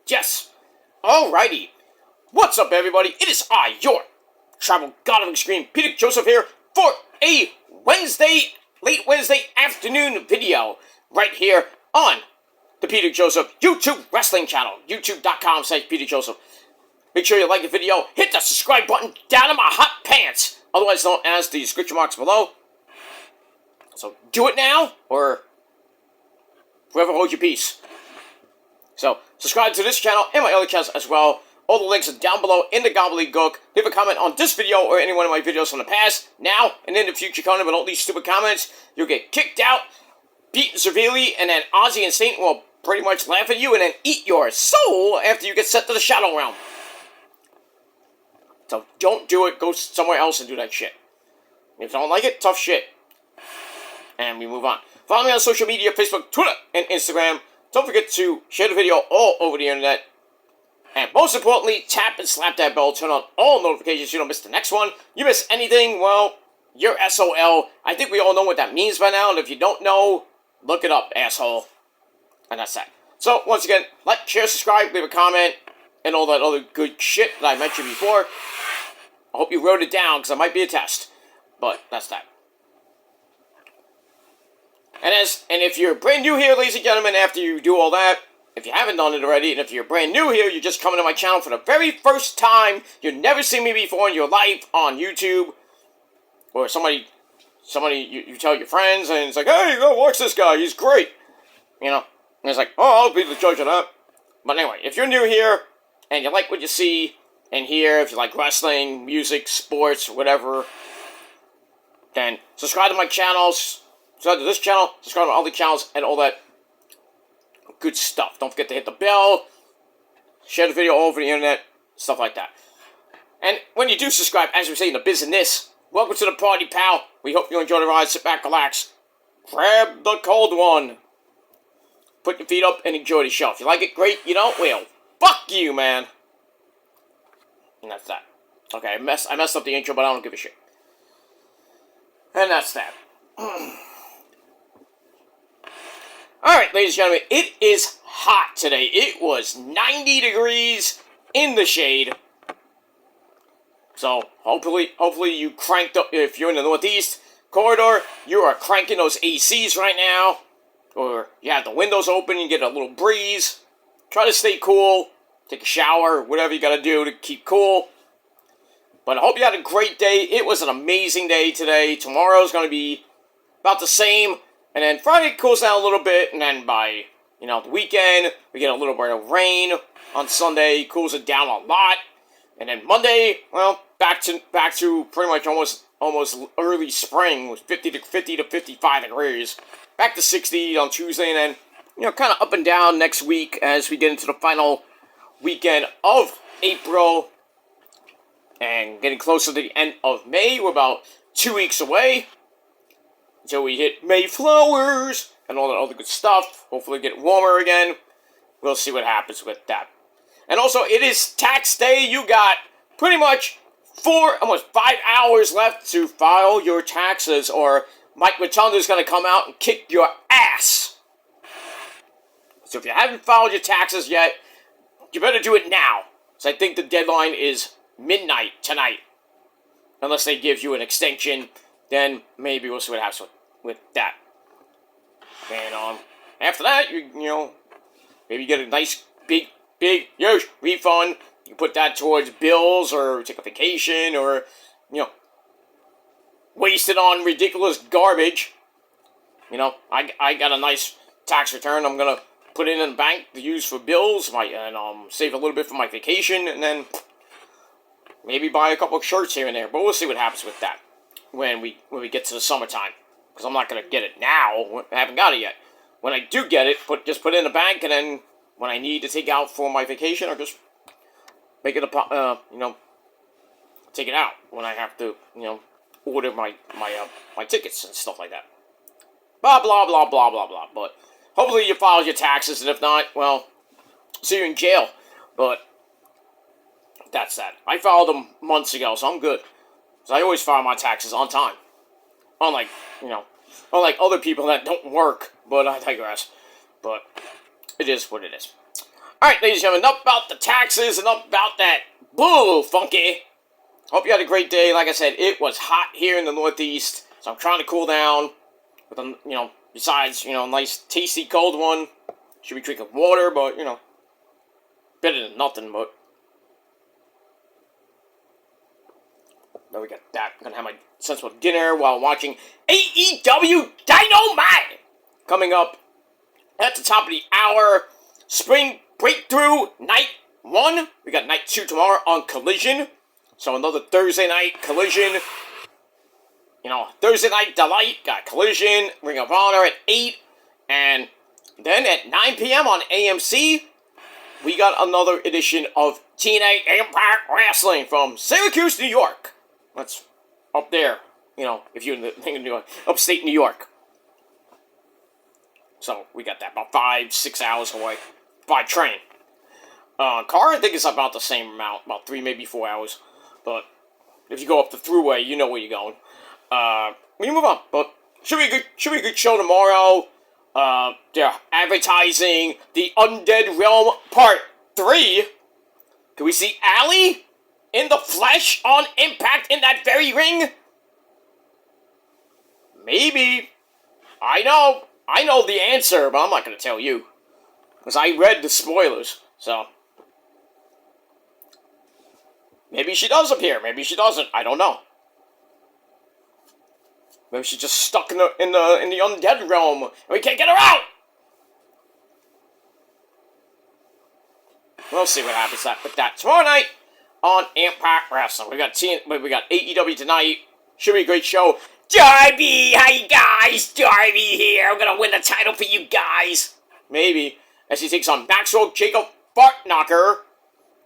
Yes. Alrighty. What's up, everybody? It is I, your travel god of extreme, Peter Joseph here for a late Wednesday afternoon video right here on the Peter Joseph YouTube wrestling channel, youtube.com/Peter Joseph. Make sure you like the video, hit the subscribe button down in my hot pants, otherwise known as the description marks below. So do it now, or forever hold your peace. So subscribe to this channel and my other channels as well. All the links are down below in the gobbledygook. Leave a comment on this video or any one of my videos from the past, now, and in the future coming, but don't leave stupid comments. You'll get kicked out, beaten severely, and then Ozzy and Saint will pretty much laugh at you and then eat your soul after you get sent to the Shadow Realm. So don't do it. Go somewhere else and do that shit. If you don't like it, tough shit. And we move on. Follow me on social media, Facebook, Twitter, and Instagram. Don't forget to share the video all over the internet. And most importantly, tap and slap that bell. Turn on all notifications so you don't miss the next one. You miss anything, well, you're SOL. I think we all know what that means by now. And if you don't know, look it up, asshole. And that's that. So, once again, like, share, subscribe, leave a comment, and all that other good shit that I mentioned before. I hope you wrote it down, because it might be a test. But that's that. And if you're brand new here, ladies and gentlemen, after you do all that, if you haven't done it already, and if you're brand new here, you're just coming to my channel for the very first time, you've never seen me before in your life on YouTube, or somebody you tell your friends, and it's like, hey, go watch this guy, he's great, you know, and it's like, oh, I'll be the judge of that. But anyway, if you're new here, and you like what you see and hear, if you like wrestling, music, sports, whatever, then subscribe to my channels. Subscribe to this channel, subscribe to all the channels, and all that good stuff. Don't forget to hit the bell, share the video all over the internet, stuff like that. And when you do subscribe, as we say in the business, welcome to the party, pal. We hope you enjoy the ride. Sit back, relax, grab the cold one, put your feet up, and enjoy the show. If you like it, great. You don't, well, fuck you, man. And that's that. Okay, I messed up the intro, but I don't give a shit. And that's that. Alright, ladies and gentlemen, it is hot today. It was 90 degrees in the shade. So, hopefully you cranked up, if you're in the Northeast corridor, you are cranking those ACs right now. Or you have the windows open, you get a little breeze. Try to stay cool, take a shower, whatever you gotta do to keep cool. But I hope you had a great day. It was an amazing day today. Tomorrow's gonna be about the same. And then Friday cools down a little bit, and then by, the weekend, we get a little bit of rain. On Sunday, cools it down a lot. And then Monday, well, back to pretty much almost early spring, with 50 to 55 degrees. Back to 60 on Tuesday, and then, kind of up and down next week as we get into the final weekend of April. And getting closer to the end of May, we're about 2 weeks away. Until we hit Mayflowers and all that other good stuff. Hopefully get warmer again. We'll see what happens with that. And also, it is tax day. You got pretty much almost 5 hours left to file your taxes, or Mike Rotunda's going to come out and kick your ass. So if you haven't filed your taxes yet, you better do it now. So I think the deadline is midnight tonight. Unless they give you an extension, then maybe we'll see what happens with that. And after that, you maybe get a nice big refund. You put that towards bills, or take a vacation, or waste it on ridiculous garbage. I got a nice tax return. I'm gonna put it in the bank to use for bills, and save a little bit for my vacation, and then maybe buy a couple of shirts here and there. But we'll see what happens with that when we get to the summertime, because I'm not going to get it now. I haven't got it yet. When I do get it, just put it in the bank, and then when I need to take out for my vacation, or just make it take it out when I have to, order my tickets and stuff like that. Blah, blah, blah, blah, blah, blah. But hopefully you file your taxes, and if not, well, see you in jail. But that's that. I filed them months ago, so I'm good. So I always file my taxes on time. Unlike other people that don't work, but I digress. But it is what it is. Alright, ladies and gentlemen, enough about the taxes, enough about that bull funky. Hope you had a great day. Like I said, it was hot here in the Northeast, so I'm trying to cool down with a, besides, a nice tasty cold one. Should be drinking water, but, better than nothing, but. Then we got that. I'm gonna have my sensible dinner while watching AEW Dynamite! Coming up at the top of the hour, Spring Breakthrough Night 1. We got Night 2 tomorrow on Collision. So another Thursday night Collision. Thursday Night Delight, got Collision, Ring of Honor at 8. And then at 9 p.m. on AMC, we got another edition of TNA Impact Wrestling from Syracuse, New York. That's up there, if you're in New York, upstate New York. So we got that about 5-6 hours away by train. Car, I think it's about the same amount, about 3, maybe 4 hours. But if you go up the thruway, you know where you're going. We move on, but should be a good show tomorrow. They're advertising the Undead Realm Part 3. Can we see Allie in the flesh on Impact in that very ring? Maybe. I know the answer, but I'm not going to tell you. Because I read the spoilers, so. Maybe she does appear, maybe she doesn't, I don't know. Maybe she's just stuck in the undead realm, and we can't get her out! We'll see what happens with that tomorrow night on Impact Wrestling. We got AEW tonight. Should be a great show. Darby, hi guys, Darby here. I'm gonna win the title for you guys. Maybe. As he takes on Maxwell Jacob Fartknocker,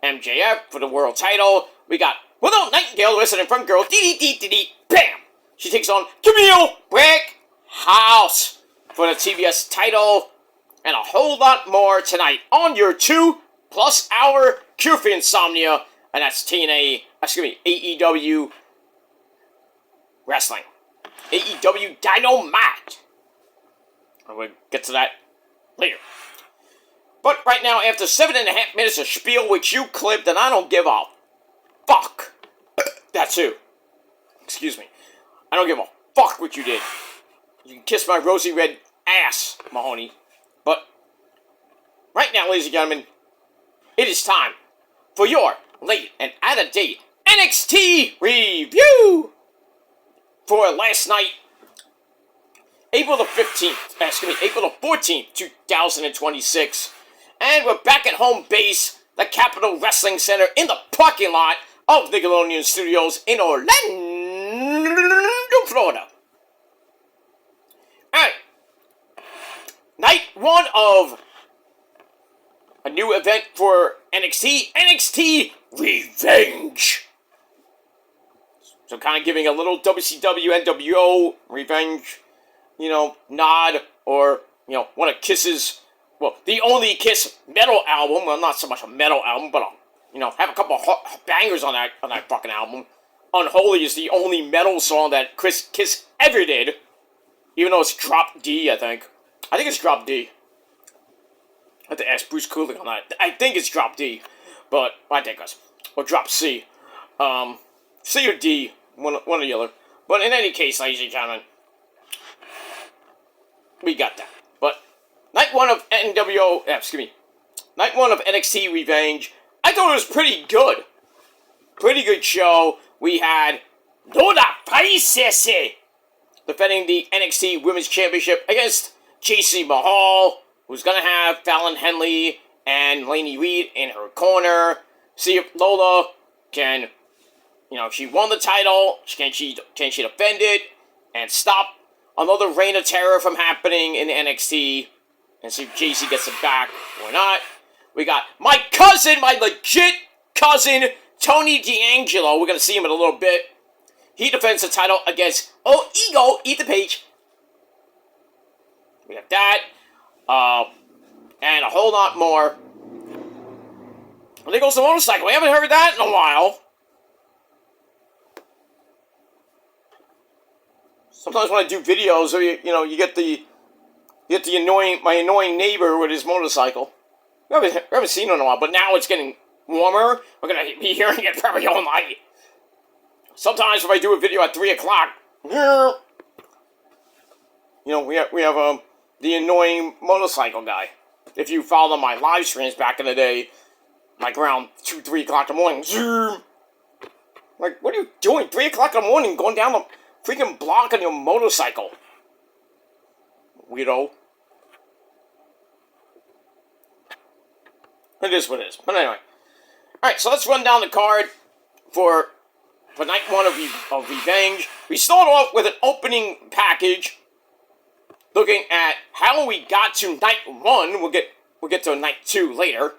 MJF, for the world title. We got Willow Nightingale, Resident Front Girl, bam! She takes on Camille Brickhouse for the TBS title. And a whole lot more tonight on your 2+ hour cure for insomnia. And that's AEW Wrestling. AEW Dynamite. And we'll get to that later. But right now, after 7.5 minutes of spiel, which you clipped, and I don't give a fuck. That's who. Excuse me. I don't give a fuck what you did. You can kiss my rosy red ass, Mahoney. But right now, ladies and gentlemen, it is time for your late and out-of-date NXT review for last night, April the 14th, 2026. And we're back at home base, the Capitol Wrestling Center, in the parking lot of Nickelodeon Studios in Orlando, Florida. Alright. Night 1 of a new event for NXT Revenge. So kind of giving a little WCW NWO Revenge, nod, or, one of Kiss's, well, the only Kiss metal album. Well, not so much a metal album, but, have a couple of bangers on that fucking album. Unholy is the only metal song that Kiss ever did, even though it's Drop D, I think. I think it's Drop D. I have to ask Bruce Kulick on that. I think it's Drop D, but I think it's, or Drop C. C or D, one or the other. But in any case, ladies and gentlemen, we got that. But night 1 of night 1 of NXT Revenge, I thought it was pretty good. Pretty good show. We had Luna Princess defending the NXT Women's Championship against JC Mahal, who's going to have Fallon Henley and Lainey Reed in her corner. See if Lola can, she won the title. Can she defend it and stop another reign of terror from happening in NXT? And see if JC gets it back or not. We got my legit cousin, Tony D'Angelo. We're going to see him in a little bit. He defends the title against Ethan Page. We got that. And a whole lot more. And there goes the motorcycle. We haven't heard that in a while. Sometimes when I do videos, you get my annoying neighbor with his motorcycle. we haven't seen it in a while, but now it's getting warmer. We're going to be hearing it probably all night. Sometimes if I do a video at 3 o'clock, we have the annoying motorcycle guy. If you follow my live streams back in the day, like around 2, 3 o'clock in the morning, zoom. Like, what are you doing? 3 o'clock in the morning, going down the freaking block on your motorcycle. Weirdo. It is what it is. But anyway. Alright, so let's run down the card for night 1 of Revenge. We start off with an opening package, looking at how we got to night 1. We'll get to night 2 later.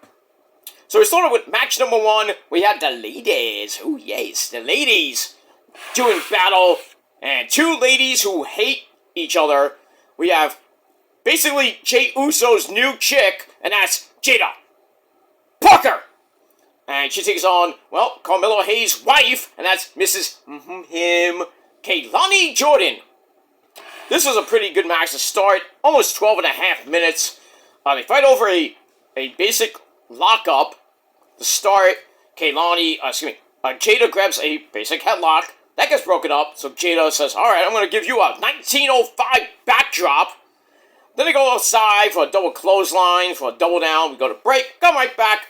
So we started with match number 1. We had the ladies. Oh yes, the ladies doing battle, and 2 ladies who hate each other. We have basically Jey Uso's new chick, and that's Jada Parker. And she takes on, well, Carmelo Hayes' wife, and that's Mrs. Kaylani Jordan. This was a pretty good match to start, almost 12 and a half minutes. They fight over a basic lockup to start. Jada grabs a basic headlock. That gets broken up, so Jada says, alright, I'm going to give you a 1905 backdrop. Then they go outside for a double clothesline, for a double down. We go to break, come right back.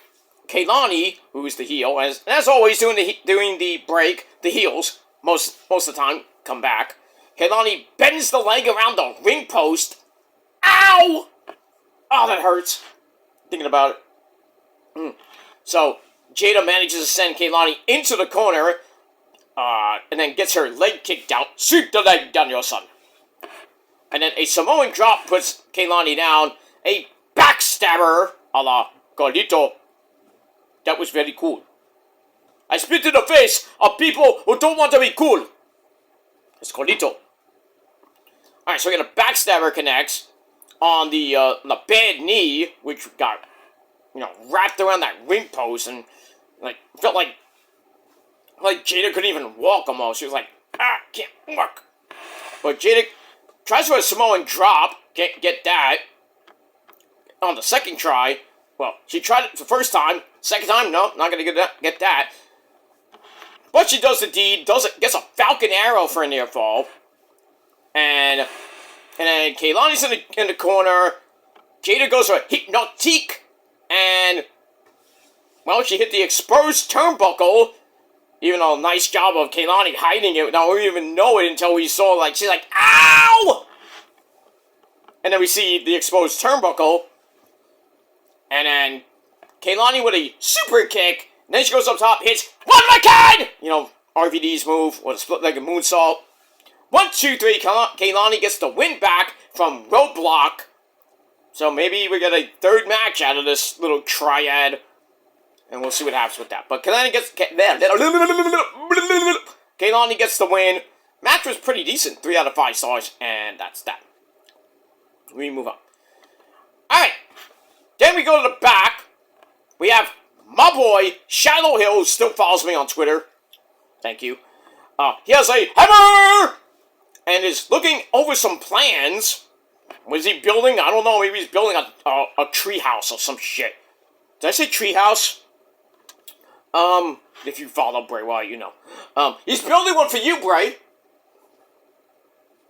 Kaylani, who's the heel, as always doing the break, the heels, most of the time, come back. Kaylani bends the leg around the ring post. Ow! Oh, that hurts. Thinking about it. So, Jada manages to send Kaylani into the corner, and then gets her leg kicked out. Shoot the leg down, your son. And then a Samoan drop puts Kaylani down. A backstabber a la Carlito. That was very cool. I spit in the face of people who don't want to be cool. It's Carlito. Alright, so we got a backstabber connects on the bad knee, which got, wrapped around that ring post, and, felt like Jada couldn't even walk almost. She was like, can't walk. But Jada tries for a Samoan drop, can't get that. On the second try, well, she tried it the first time. Second time, no, not gonna get that. But she does the deed, gets a Falcon Arrow for a near fall. And then Kaylani's in the corner. Jada goes for a Hypnotique. And, well, she hit the exposed turnbuckle. Even though, nice job of Kaylani hiding it. Now, we didn't even know it until we saw, she's like, ow! And then we see the exposed turnbuckle. And then Kaylani with a super kick. And then she goes up top, hits one of a kind! RVD's move, or a split-legged moonsault. 1, 2, 3, Kaylani gets the win back from Roadblock. So maybe we get a third match out of this little triad. And we'll see what happens with that. But Kaylani gets the win. Match was pretty decent. 3 out of 5 stars. And that's that. We move on. Alright. Then we go to the back. We have my boy, Shiloh Hill, who still follows me on Twitter. Thank you. He has a hammer! And is looking over some plans. What is he building? I don't know. Maybe he's building a tree house or some shit. Did I say tree house? If you follow Bray Wyatt, you know. He's building one for you, Bray.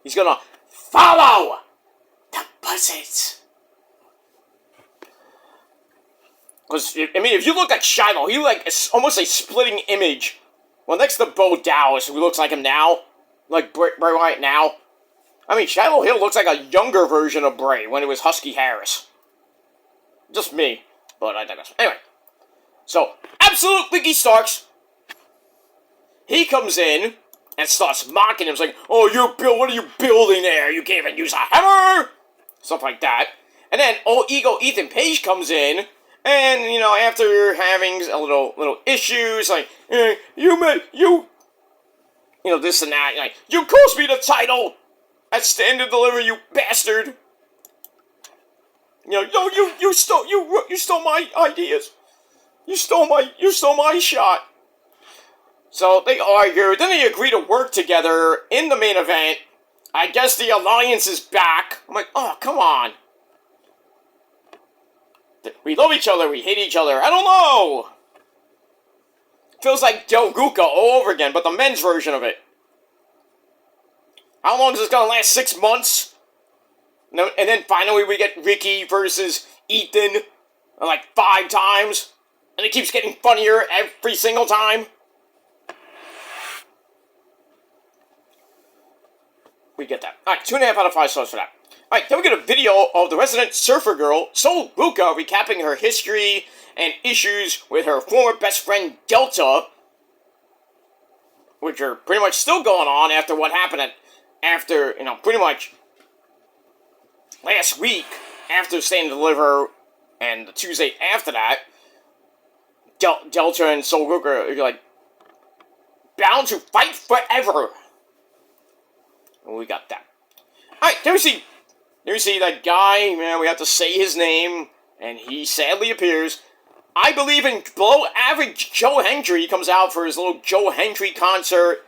He's gonna follow the buzzards. Because, if you look at Shiloh, it's almost a splitting image. Well, next to Bo Dallas, who looks like him now. Like Bray Wyatt now. Shiloh Hill looks like a younger version of Bray when it was Husky Harris. Just me. But I digress. Anyway. So, Absolute Ricky Starks. He comes in and starts mocking him. He's like, oh, what are you building there? You can't even use a hammer! Stuff like that. And then Old Ego Ethan Page comes in. And, after having a little issues, this and that, you cost me the title at Stand and Deliver, you bastard. You stole my ideas. You stole my shot. So they argue, then they agree to work together in the main event. I guess the Alliance is back. I'm like, oh, come on. We love each other, we hate each other. I don't know. Feels like Del Ruka all over again, but the men's version of it. How long is this gonna last? 6 months? No, and then finally we get Ricky versus Ethan like 5 times. And it keeps getting funnier every single time. We get that. Alright, 2.5 out of 5 stars for that. Alright, then we get a video of the resident surfer girl, Sol Ruka, recapping her history and issues with her former best friend, Delta, which are pretty much still going on after what happened after, pretty much last week, after Stand and Deliver, and the Tuesday after that, Delta and Sol Ruka are, like, bound to fight forever. And we got that. Alright, there we see that guy, man, we have to say his name, and he sadly appears. I believe in below average Joe Hendry. He comes out for his little Joe Hendry concert,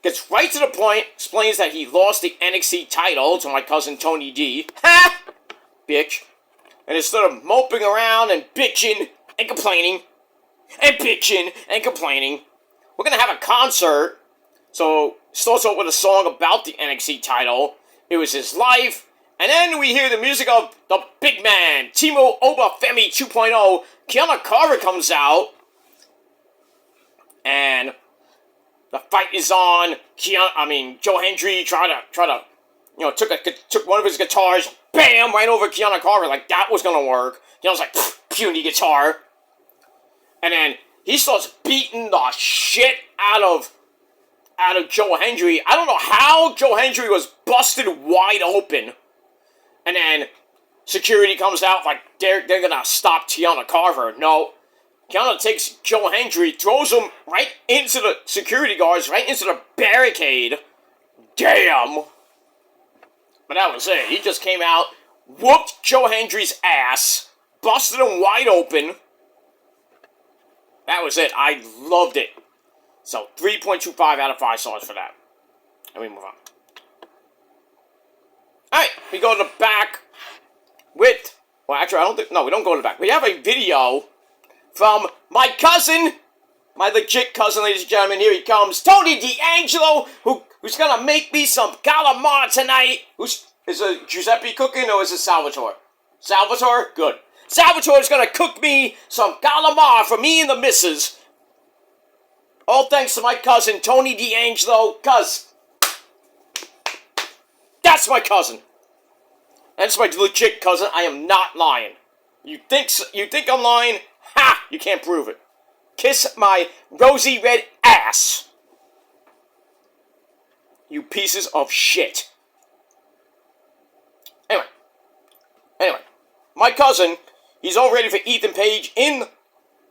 gets right to the point, explains that he lost the NXT title to my cousin Tony D. Ha! Bitch. And instead of moping around and bitching and complaining, we're gonna have a concert. So, starts out with a song about the NXT title. It was his life. And then we hear the music of the big man, Timo Oba Femi 2.0. Kiana Carver comes out. And the fight is on. Joe Hendry tried to, took one of his guitars, bam, right over Kiana Carver, like that was gonna work. Kiana's like, puny guitar. And then he starts beating the shit out of Joe Hendry. I don't know how Joe Hendry was busted wide open. And then security comes out like they're gonna stop Kiana Carver. No. Kiana takes Joe Hendry, throws him right into the security guards, right into the barricade. Damn. But that was it. He just came out, whooped Joe Hendry's ass, busted him wide open. That was it. I loved it. So, 3.25 out of 5 stars for that. And we move on. Alright, we go to the back with... Well, actually, No, we don't go to the back. We have a video from my cousin, my legit cousin, ladies and gentlemen. Here he comes. Tony D'Angelo, who's gonna make me some calamari tonight. Is it Giuseppe cooking or is it Salvatore? Salvatore? Good. Salvatore's gonna cook me some calamari for me and the missus. All thanks to my cousin, Tony D'Angelo, cuz that's my cousin. That's my legit cousin. I am not lying. You think I'm lying? Ha! You can't prove it. Kiss my rosy red ass. You pieces of shit. Anyway. My cousin, he's all ready for Ethan Page in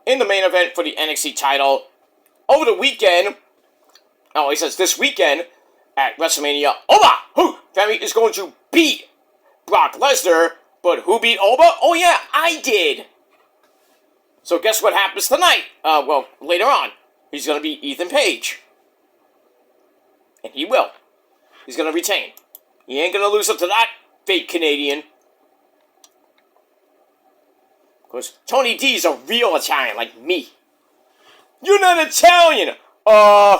the main event for the NXT title. Over the weekend, he says this weekend at WrestleMania, Oba Femi is going to beat Brock Lesnar, but who beat Oba? Oh yeah, I did. So guess what happens tonight? Later on, he's going to beat Ethan Page. And he will. He's going to retain. He ain't going to lose up to that fake Canadian. Because Tony D's a real Italian, like me. You're not Italian! I'm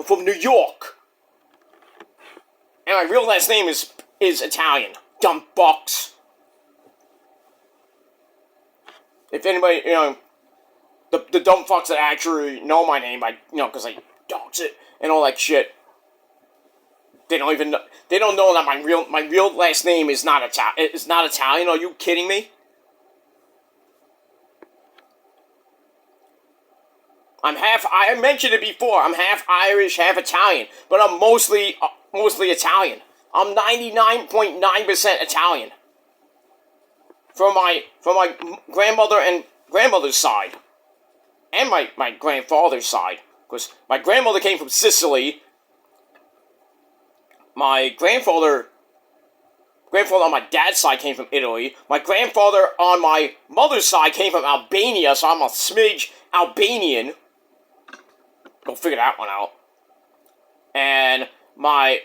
from New York. And my real last name is Italian. Dumb box. If anybody, the dumb fucks that actually know my name, because I dox it and all that shit, they don't know that my real last name is not Italian. Are you kidding me? I mentioned it before, I'm half Irish, half Italian, but I'm mostly Italian. I'm 99.9% Italian. From my grandmother and grandmother's side. And my grandfather's side. Because my grandmother came from Sicily. My grandfather on my dad's side came from Italy. My grandfather on my mother's side came from Albania, so I'm a smidge Albanian. Go figure that one out. And my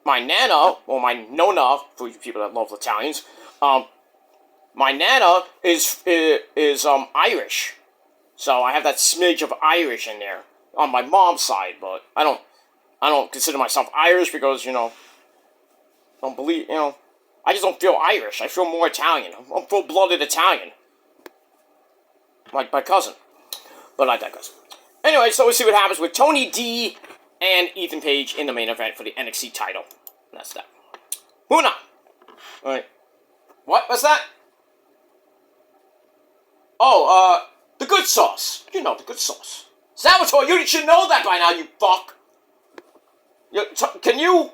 nana, or my nonna, for you people that love Italians, My nana is Irish, so I have that smidge of Irish in there on my mom's side. But I don't consider myself Irish because I don't believe I just don't feel Irish. I feel more Italian. I'm full-blooded Italian, like my cousin. But I digress. Anyway, so we'll see what happens with Tony D and Ethan Page in the main event for the NXT title. And that's that. Moving on. Alright. What? What's that? Oh, the good sauce. You know the good sauce. Salvatore, you should know that by now, you fuck. Can you?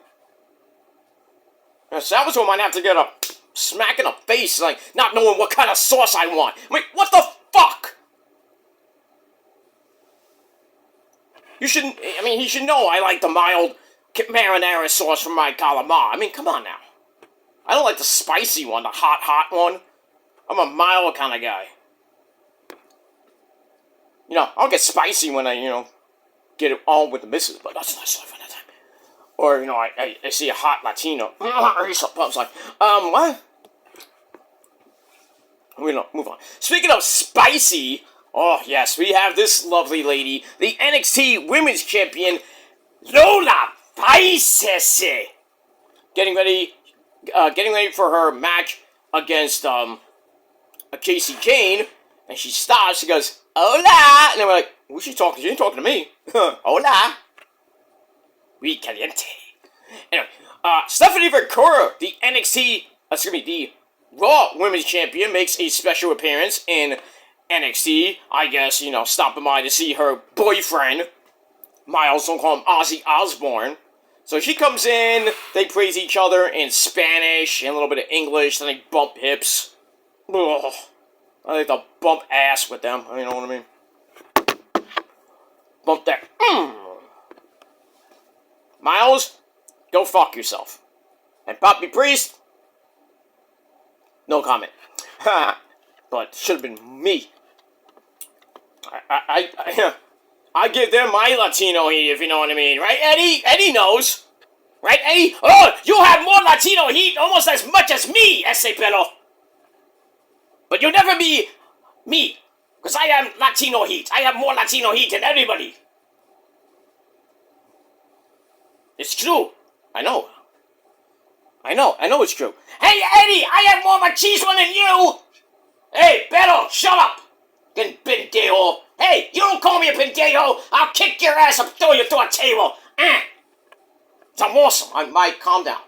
Salvatore might have to get a smack in the face, like, not knowing what kind of sauce I want. I mean, what the fuck? He should know I like the mild marinara sauce from my calamari. I mean, come on now. I don't like the spicy one, the hot one. I'm a mild kind of guy. I'll get spicy when I, get it on with the missus, but that's not stuff at that time. Or, I see a hot Latino. I was like, what? Move on. Speaking of spicy, oh, yes, we have this lovely lady, the NXT Women's Champion, Lola Paisese, getting ready for her match against Casey Kane, and she stops. She goes, "Hola," and then we're like, "Who's she talking to? She ain't talking to me." Hola, we caliente. Anyway, Stephanie Vercora, the the Raw Women's Champion, makes a special appearance in NXT. I guess stopping by to see her boyfriend, Miles, don't call him Ozzy Osbourne. So she comes in, they praise each other in Spanish and a little bit of English, then they bump hips. Ugh. I like to bump ass with them, you know what I mean? Bump that. Miles, go fuck yourself. And Poppy Priest, no comment. But should have been me. I give them my Latino heat, if you know what I mean. Right, Eddie? Eddie knows. Right, Eddie? Oh, you have more Latino heat almost as much as me, Ese Pelo. But you'll never be me. Because I am Latino heat. I have more Latino heat than everybody. It's true. I know it's true. Hey, Eddie, I have more machismo than you. Hey, Pelo, shut up. Pendejo. Hey, you don't call me a pendejo. I'll kick your ass and throw you through a table. I'm awesome. Mike, calm down.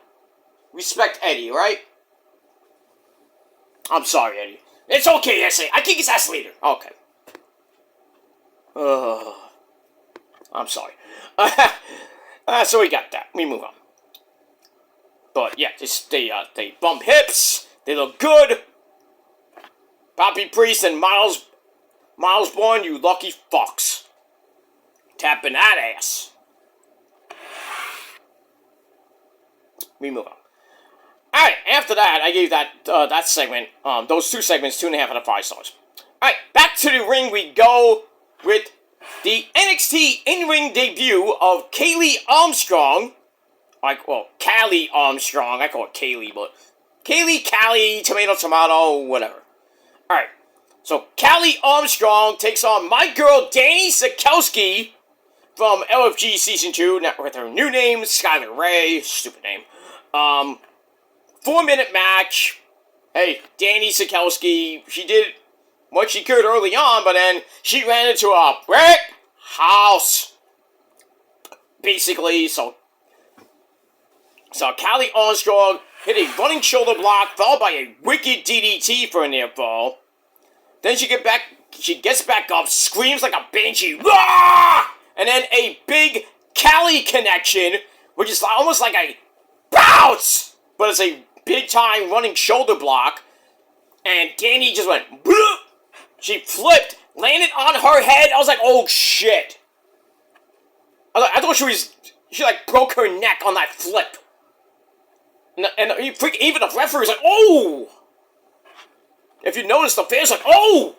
Respect Eddie, right? I'm sorry, Eddie. It's okay, Essay. I kick his ass later. Okay. I'm sorry. So we got that. We move on. But yeah, they bump hips. They look good. Poppy Priest and Miles Bourne, you lucky fucks. Tapping that ass. We move on. Alright, after that, I gave that segment, those two segments, 2.5 out of 5 stars. Alright, back to the ring we go with the NXT in-ring debut of Kaylee Armstrong. Callie Armstrong. I call it Kaylee, but Callie, tomato, whatever. Alright, so Callie Armstrong takes on my girl Danny Sikowski from LFG Season 2, with her new name, Skylar Ray. Stupid name. 4-minute match. Hey, Danny Sikowski, she did what she could early on, but then she ran into a brick house. Basically, so Callie Armstrong hit a running shoulder block, followed by a wicked DDT for a near fall. Then she gets back up, screams like a banshee, Rah! And then a big Callie connection, which is almost like a bounce, but it's a big time running shoulder block. And Danny just went, Bleh! She flipped, landed on her head. I was like, oh shit. I thought she broke her neck on that flip. And even the referee was like, oh! If you notice, the fans like, oh!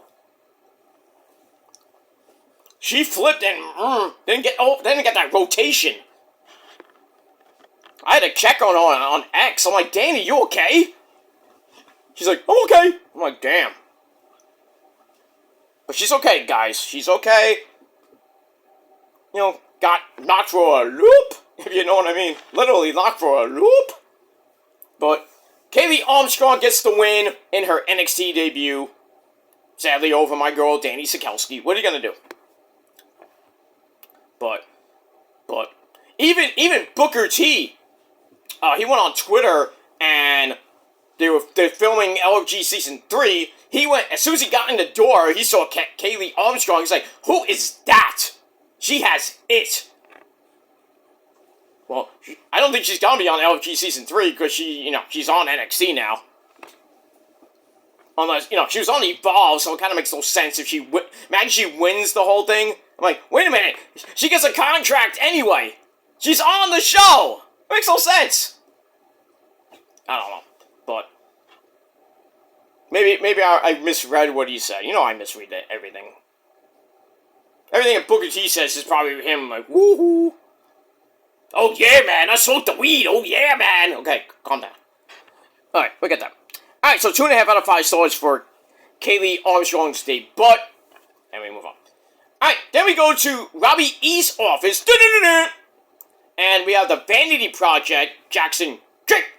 She flipped and didn't get that rotation. I had to check on X. I'm like, Danny, you okay? She's like, I'm okay. I'm like, damn. But she's okay, guys. She's okay. You know, got knocked for a loop, if you know what I mean. Literally knocked for a loop. But Kaylee Armstrong gets the win in her NXT debut. Sadly over my girl, Danny Sikelski. What are you going to do? But, even Booker T, he went on Twitter and they're filming LFG Season 3. He went, as soon as he got in the door, he saw Kaylee Armstrong. He's like, who is that? She has it. Well, I don't think she's gonna be on LFG Season 3 because she's on NXT now. Unless, she was on Evolve, so it kind of makes no sense if imagine she wins the whole thing. I'm like, wait a minute, she gets a contract anyway. She's on the show. It makes no sense. I don't know, but maybe I misread what he said. I misread everything. Everything that Booker T says is probably him like, woohoo. Oh yeah, man, I smoked the weed. Oh yeah, man. Okay, calm down. Alright, we got that. Alright, so 2.5 out of 5 stars for Kaylee Armstrong's debut. And we move on. Alright, then we go to Robbie E's office. And we have the Vanity Project, Jackson Drake,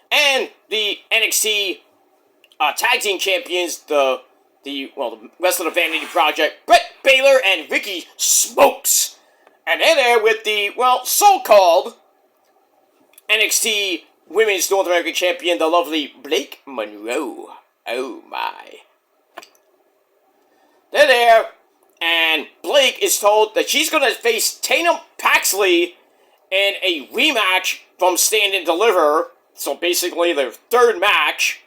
and the NXT Tag Team Champions, the rest of the Vanity Project, Brett Baylor and Vicky Smokes. And they're there with the, so-called NXT Women's North American Champion, the lovely Blake Monroe. Oh my. They're there, and Blake is told that she's going to face Tatum Paxley in a rematch from Stand and Deliver. So basically their third match.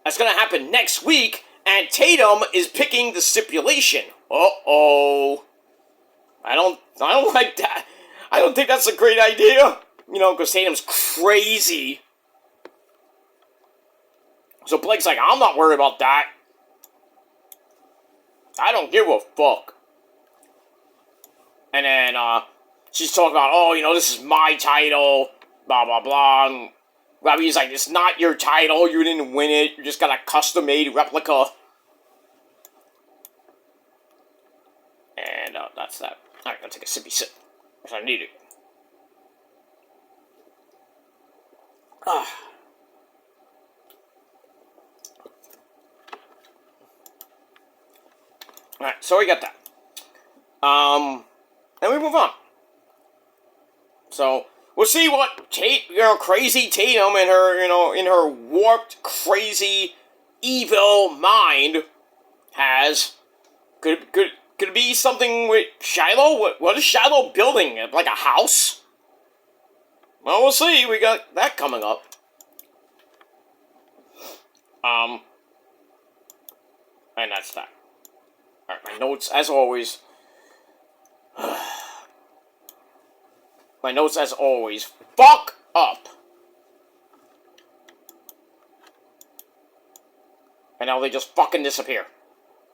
That's going to happen next week, and Tatum is picking the stipulation. Uh-oh. I don't like that. I don't think that's a great idea. Because Tatum's crazy. So Blake's like, I'm not worried about that. I don't give a fuck. And then, she's talking about, this is my title, blah, blah, blah. And Robbie's like, it's not your title, you didn't win it, you just got a custom-made replica. And, that's that. Alright, I'm gonna take a sippy sip. If I need it. Alright, so we got that. Then we move on. So, we'll see what crazy Tatum in her warped, crazy, evil mind has. Could it be something with Shiloh? What is Shiloh building? Like a house? Well, we'll see. We got that coming up. And that's that. Alright, my notes, as always. My notes, as always. Fuck up! And now they just fucking disappear.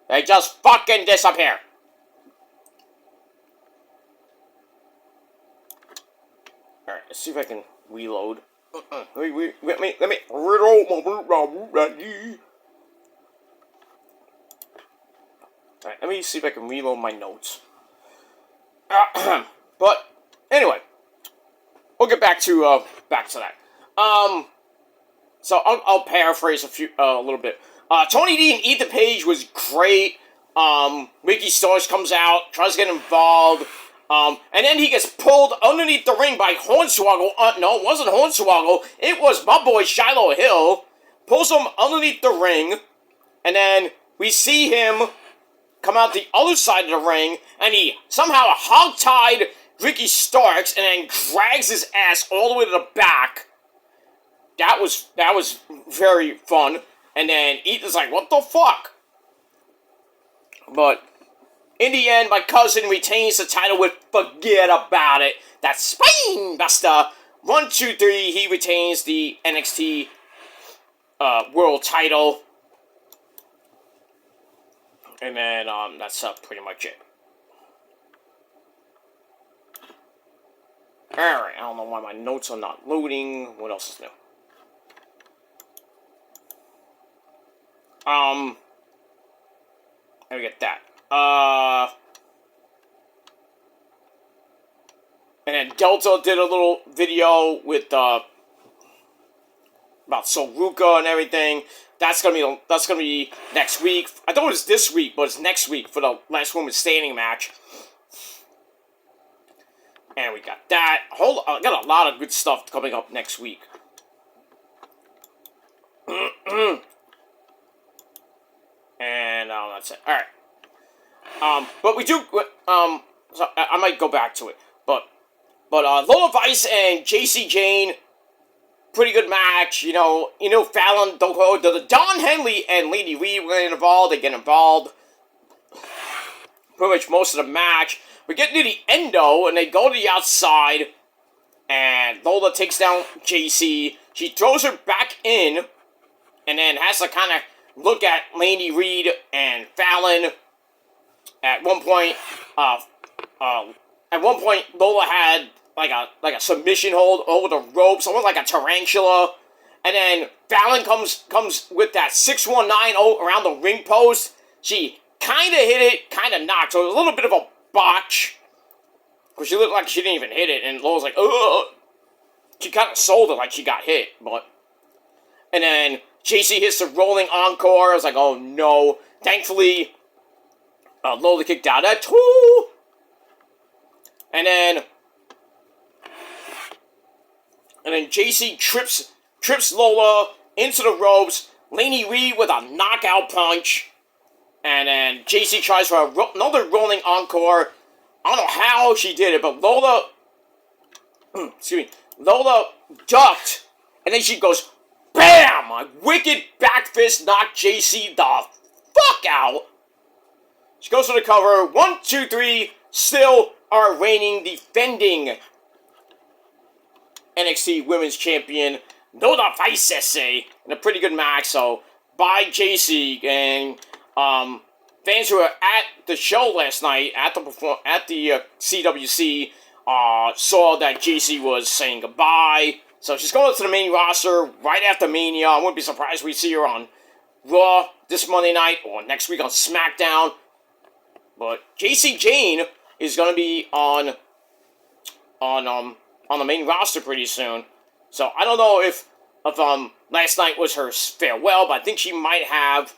They just fucking disappear! Alright, let's see if I can reload. Let me reload my Alright, let me see if I can reload my notes. But, anyway. We'll get back to that. So I'll paraphrase a little bit. Tony D and Ethan Page was great. Ricky Starks comes out, tries to get involved. And then he gets pulled underneath the ring by Hornswoggle. No, it wasn't Hornswoggle. It was my boy Shiloh Hill. Pulls him underneath the ring. And then we see him come out the other side of the ring. And he somehow hog-tied Ricky Starks and then drags his ass all the way to the back. That was very fun. And then Ethan's like, what the fuck? But in the end, my cousin retains the title with Forget About It. That's Spine Buster. 1, 2, 3, he retains the NXT World title. And then that's pretty much it. Alright, I don't know why my notes are not loading. What else is new? Let me get that. And then Delta did a little video with about Soruka and everything. That's gonna be next week. I thought it was this week, but it's next week for the last woman standing match. And we got that. I got a lot of good stuff coming up next week. And that's it. All right. But we do. So I might go back to it. But Lola Vice and JC Jane, pretty good match. Fallon, the Don Henley and Lady Reed were involved. They get involved pretty much most of the match. We get to the endo, and they go to the outside, and Lola takes down JC. She throws her back in, and then has to kind of look at Lady Reed and Fallon. At one point, Lola had like a submission hold over the ropes, almost like a tarantula. And then Fallon comes with that 619 around the ring post. She kind of hit it, kind of knocked. So it was a little bit of a botch. Because she looked like she didn't even hit it. And Lola's like, ugh. She kind of sold it like she got hit. And then JC hits the rolling encore. I was like, oh no. Thankfully, Lola kicked out at 2. And then JC trips Lola into the ropes. Lady Reed with a knockout punch. And then JC tries for another rolling encore. I don't know how she did it, but Lola ducked. And then she goes, BAM! A wicked back fist knocked JC the fuck out. She goes for the cover. 1, 2, 3. Still our reigning, defending NXT Women's Champion, Lola Vice, in a pretty good match. So, by JC. And fans who were at the show last night, at the CWC, saw that JC was saying goodbye. So she's going to the main roster right after Mania. I wouldn't be surprised if we see her on Raw this Monday night or next week on SmackDown. But JC Jane is going to be on the main roster pretty soon. So I don't know if last night was her farewell, but I think she might have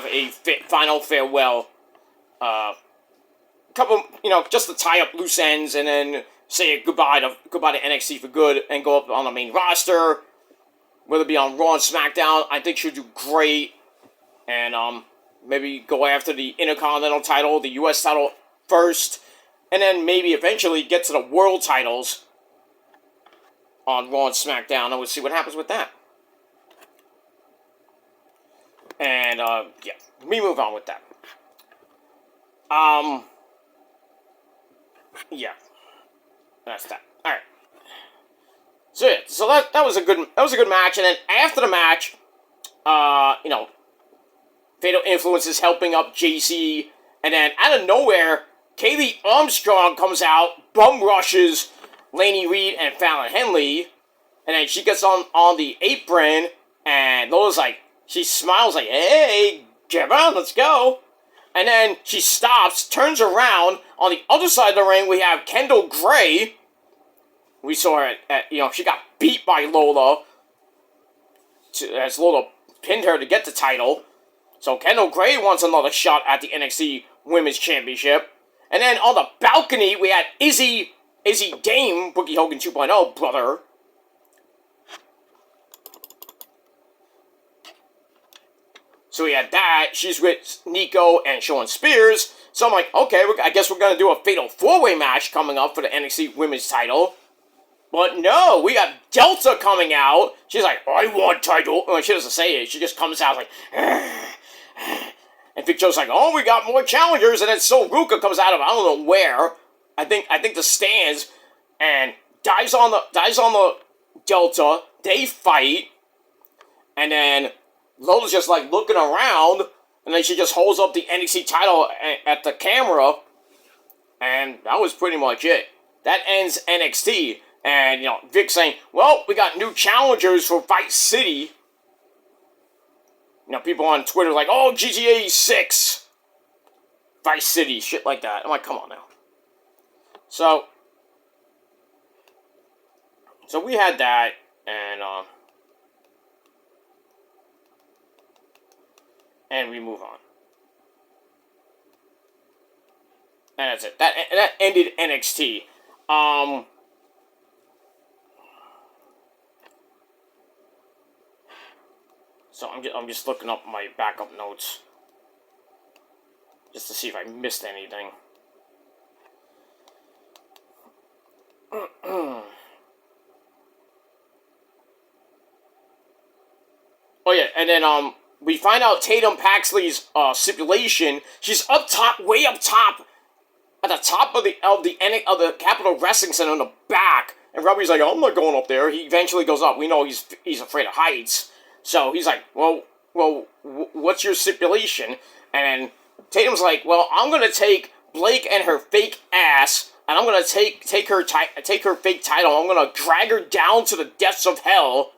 a final farewell. Couple, just to tie up loose ends and then say goodbye to NXT for good and go up on the main roster, whether it be on Raw and SmackDown. I think she'll do great, and maybe go after the Intercontinental title, the U.S. title first, and then maybe eventually get to the world titles on Raw and SmackDown, and we'll see what happens with that. And, yeah, we move on with that. Yeah. That's that. Alright. So, yeah, so that was a good match, and then after the match, Fatal Influence is helping up JC, and then out of nowhere, Kaylee Armstrong comes out, bum rushes Lady Reed and Fallon Henley, and then she gets on the apron, and Lola's like, she smiles like, hey, get on, let's go. And then she stops, turns around. On the other side of the ring, we have Kendall Gray. We saw her she got beat by Lola. As Lola pinned her to get the title. So Kendall Gray wants another shot at the NXT Women's Championship. And then on the balcony, we had Izzy Dame, Boogie Hogan 2.0 brother. So we had that. She's with Nico and Shawn Spears. So I'm like, okay, I guess we're going to do a Fatal 4-Way match coming up for the NXT Women's title. But no, we got Delta coming out. She's like, I want title. Well, she doesn't say it. She just comes out like, and Big Joe's like, oh, we got more challengers. And then Soruka comes out of I don't know where. I think the stands, and dives on the Delta. They fight, and then Lola's just like looking around, and then she just holds up the NXT title at the camera, and that was pretty much it. That ends NXT. And, Vic saying, well, we got new challengers for Vice City. People on Twitter like, oh, GTA 6. Vice City, shit like that. I'm like, come on now. So we had that, and we move on. And that's it. That ended NXT. So I'm just looking up my backup notes just to see if I missed anything. Oh yeah, and then we find out Tatum Paxley's stipulation. She's up top, way up top, at the top of the Capitol Wrestling Center in the back. And Robbie's like, oh, I'm not going up there. He eventually goes up. We know he's afraid of heights. So he's like, well, what's your stipulation? And then Tatum's like, well, I'm gonna take Blake and her fake ass, and I'm gonna take her fake title. I'm gonna drag her down to the depths of hell.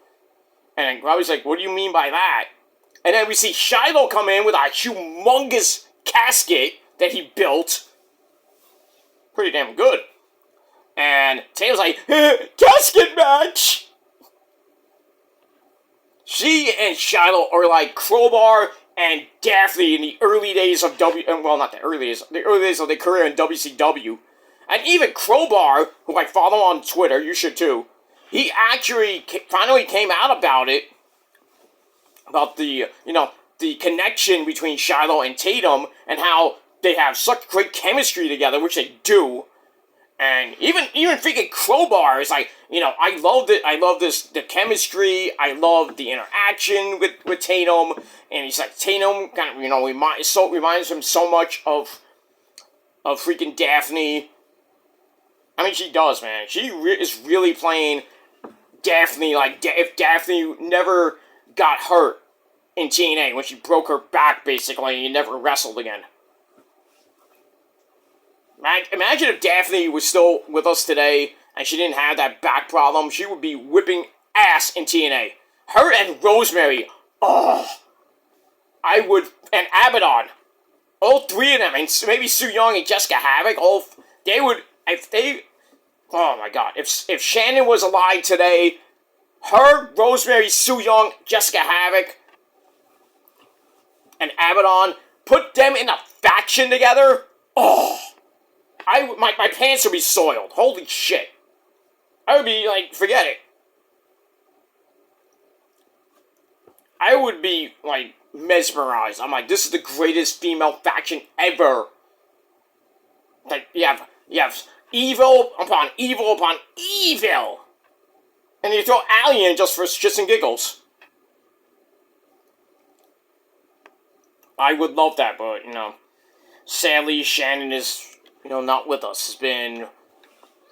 And then Robbie's like, what do you mean by that? And then we see Shiloh come in with a humongous casket that he built. Pretty damn good. And Tatum's like, casket match! She and Shiloh are like Crowbar and Daphne in the early days of not the early days of their career in WCW. And even Crowbar, who I follow on Twitter, you should too, he actually finally came out about it, about the connection between Shiloh and Tatum, and how they have such great chemistry together, which they do. And even freaking Crowbar is like, I love it. I love the chemistry. I love the interaction with Tatum. And he's like, Tatum kind of, reminds him so much of freaking Daphne. I mean, she does, man. She is really playing Daphne like if Daphne never got hurt in TNA when she broke her back, basically, and never wrestled again. Imagine if Daphne was still with us today and she didn't have that back problem. She would be whipping ass in TNA. Her and Rosemary. Oh. And Abaddon. All three of them, and maybe Su Yung and Jessica Havoc. Oh my god. If Shannon was alive today, her, Rosemary, Su Yung, Jessica Havoc, and Abaddon, put them in a faction together. Oh. My pants would be soiled. Holy shit. I would be like, forget it. I would be like mesmerized. I'm like, this is the greatest female faction ever. Like, you have evil upon evil upon evil. And you throw Allie in just for shits and giggles. I would love that, but, sadly, Shannon is, not with us. It's been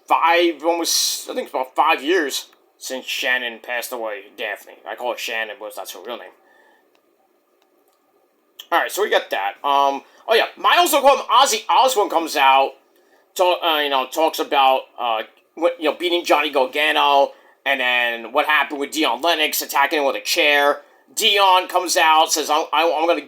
I think it's about 5 years since Shannon passed away. Daphne. I call her Shannon, but that's her real name. Alright, so we got that. Miles Ozzy Osbourne comes out, talks about, beating Johnny Gargano, and then what happened with Dion Lennox attacking him with a chair. Dion comes out, says, I'm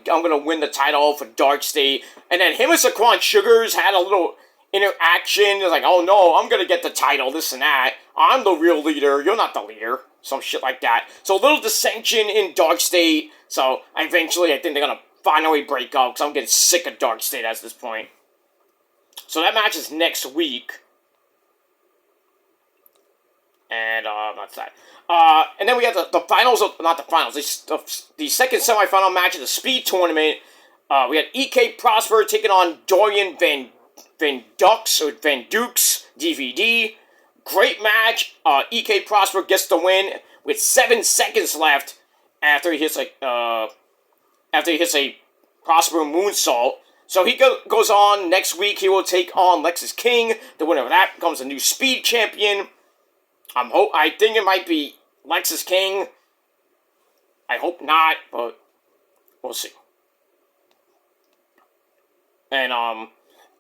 gonna win the title for Dark State. And then him and Saquon Sugars had a little interaction. It's like, oh no, I'm gonna get the title, this and that. I'm the real leader, you're not the leader. Some shit like that. So a little dissension in Dark State. So eventually I think they're gonna finally break up, because I'm getting sick of Dark State at this point. So that match is next week. And that's that. And then we have the finals of, not the finals, the second semifinal match of the Speed Tournament. We had EK Prosper taking on Dorian Van Dukes DVD. Great match. EK Prosper gets the win with 7 seconds left after he hits a Prosper moonsault. So he goes on next week. He will take on Lexus King. The winner of that becomes a new Speed champion. I think it might be Lexus King. I hope not, but we'll see. And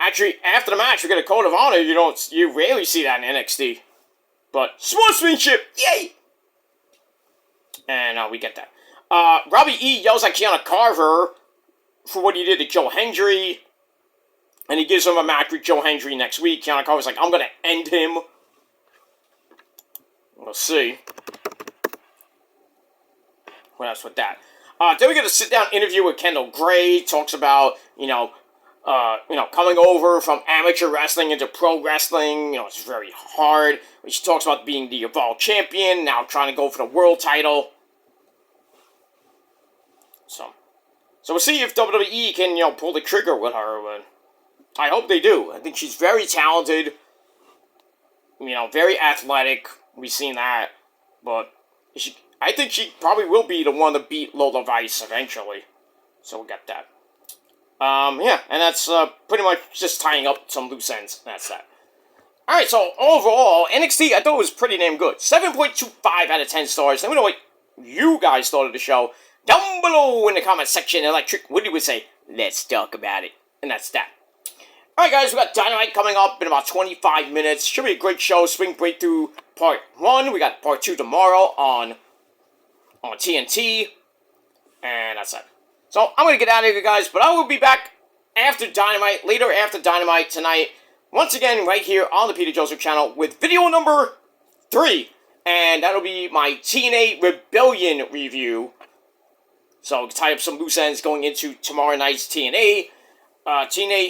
actually, after the match, we get a code of honor. You rarely see that in NXT. But sportsmanship, yay! And we get that. Robbie E yells at Kiana Carver for what he did to Joe Hendry. And he gives him a match with Joe Hendry next week. Kiana Carver's like, I'm going to end him. We'll see. What else with that? Then we get a sit-down interview with Kendall Gray. Talks about, coming over from amateur wrestling into pro wrestling. It's very hard. She talks about being the Evolve champion, now trying to go for the world title. So we'll see if WWE can, pull the trigger with her. I hope they do. I think she's very talented. Very athletic. We've seen that. But I think she probably will be the one to beat Lola Vice eventually. So we'll get that. And that's pretty much just tying up some loose ends. That's that. Alright, so overall, NXT, I thought it was pretty damn good. 7.25 out of 10 stars. Let me know what you guys thought of the show down below in the comment section. Electric Woody would say, let's talk about it. And that's that. Alright guys, we got Dynamite coming up in about 25 minutes. Should be a great show. Spring Breakthrough Part 1. We got Part 2 tomorrow on TNT. And that's it. So I'm going to get out of here, guys. But I will be back after Dynamite, later after Dynamite tonight. Once again, right here on the Peter Joseph channel with video number 3. And that'll be my TNA Rebellion review. So I'll tie up some loose ends going into tomorrow night's TNA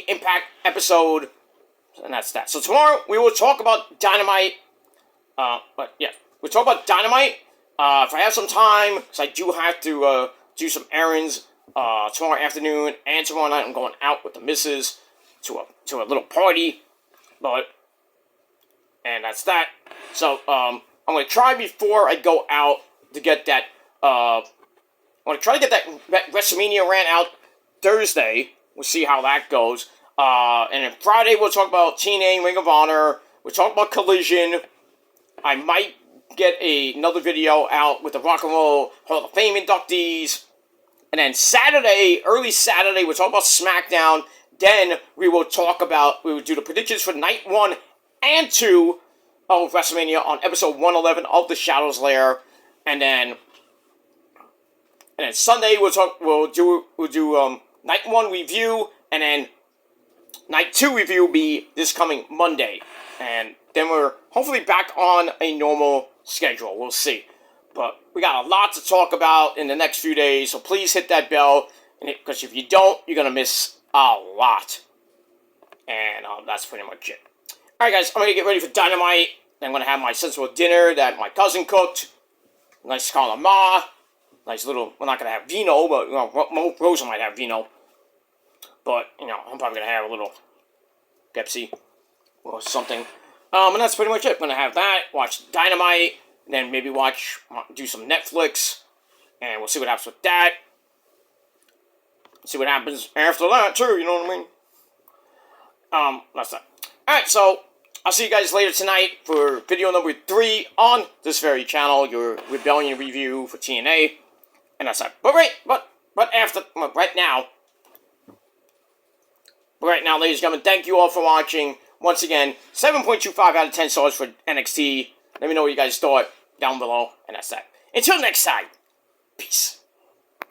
Impact episode. And that's that. So tomorrow we will talk about Dynamite. We'll talk about Dynamite. If I have some time, because I do have to do some errands tomorrow afternoon and tomorrow night. I'm going out with the missus to a little party. And that's that. So I'm going to try before I go out to get that. I'm going to try to get that WrestleMania rant out Thursday. We'll see how that goes. And then Friday, we'll talk about TNA Ring of Honor. We'll talk about Collision. I might get another video out with the Rock and Roll Hall of Fame inductees. And then Saturday, early Saturday, we'll talk about SmackDown. Then we will do the predictions for night 1 and 2 of WrestleMania on episode 111 of The Shadows Lair. And then Sunday we'll do night 1 review, and then night 2 review will be this coming Monday. And then we're hopefully back on a normal schedule. We'll see. But we got a lot to talk about in the next few days, so please hit that bell, because if you don't, you're going to miss a lot. And that's pretty much it. Alright guys, I'm going to get ready for Dynamite. I'm going to have my sensible dinner that my cousin cooked. Nice calamari. Nice little, we're not going to have vino, but Rosa might have vino. But, I'm probably going to have a little Pepsi or something. And that's pretty much it. I'm going to have that, watch Dynamite, then maybe do some Netflix, and we'll see what happens with that. See what happens after that, too, you know what I mean? That's that. Alright, so I'll see you guys later tonight for video number 3 on this very channel, your Rebellion review for TNA. And that's that. But right now, ladies and gentlemen, thank you all for watching. Once again, 7.25 out of 10 stars for NXT. Let me know what you guys thought down below. And that's that. Until next time, peace.